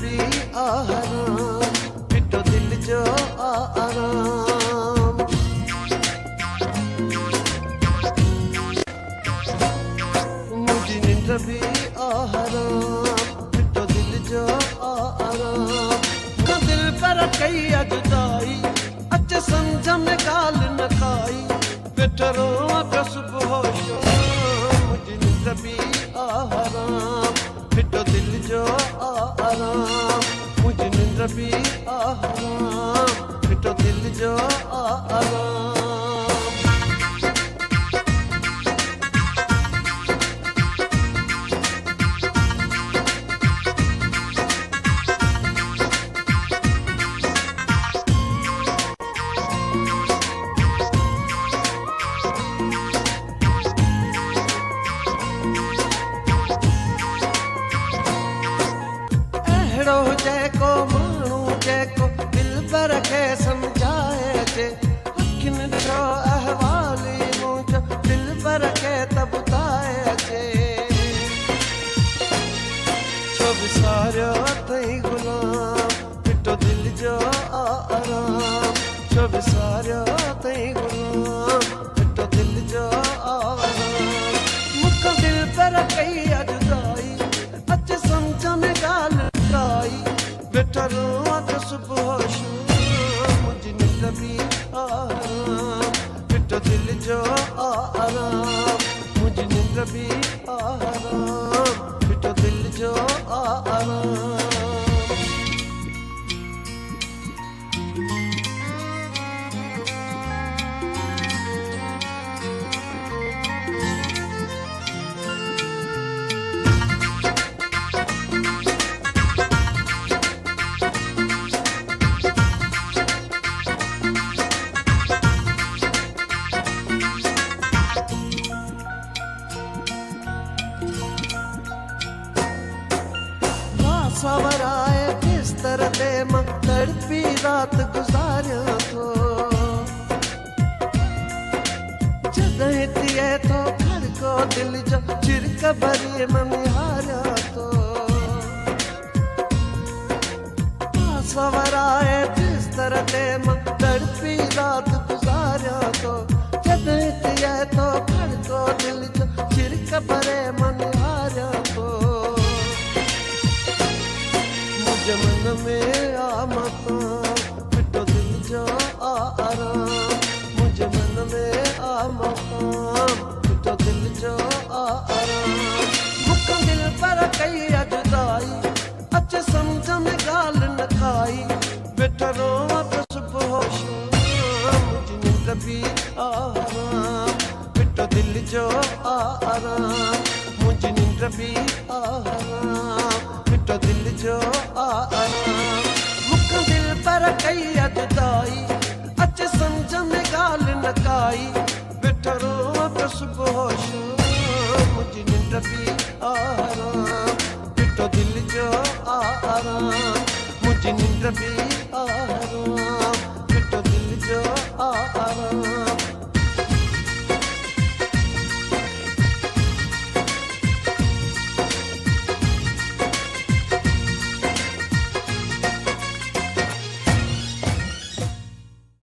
भी आराम पिटो दिल जो आराम। मुझे निंद्र भी आराम पिटो दिल जो आराम। न दिल पर कई अजुदाई अच्छे समझ में गाल न खाई बेटरो आका सुबह शाम। मुझे निंद्र भी आराम पिटो दिल जो आराम। मुझे निंद्र भी आराम पिटो दिल जो आराम। जैको मानू जैको दिल पर के समझाए जे अखिन जो अहवाली मुझो दिल पर के तब बताए जे। छो विसारियो तई गुलाम पिटो दिल जो आराम। छो विसारियो तई गुलाम पिटो दिल जो आराम। मुख दिल पर कई अजुदाई अच्छे समझ में गाल बेटरो आका सुबह शाम। मुझे निंद्र भी आराम पिटो दिल जो आराम। मुझे निंद्र भी आराम पिटो दिल जो आराम। सवराए बिस्तर ते मां तड़पी रात गुजारिया तो जदहिं थिए तो खड़को दिल जो चिरक भरी मन हारिया तो। सवराए बिस्तर ते मां तड़पी रात गुजारिया तो जदहिं थिए तो खड़को दिल जो चिरक भरे मन हारिया तो। मन में आमता पिटो दिल जो आराम। मुझे मन में आमता पिटो दिल जो आराम। मुख दिल पर कई अजुदाई अच्छे समझ में गाल न खाई बेटरो आका सुबह शाम। मुझे निंद्र भी आराम पिटो दिल जो आराम। मुझे निंद्र भी आराम पिटो दिल जो आराम। मुख दिल पर कई अजुदाई अच्छे समझ में गाल न खाई बेटरो आका सुबह शाम। मुझे निंद्र भी आराम पिटो दिल जो आराम। मुझे निंद्र भी आराम पिटो दिल जो आराम।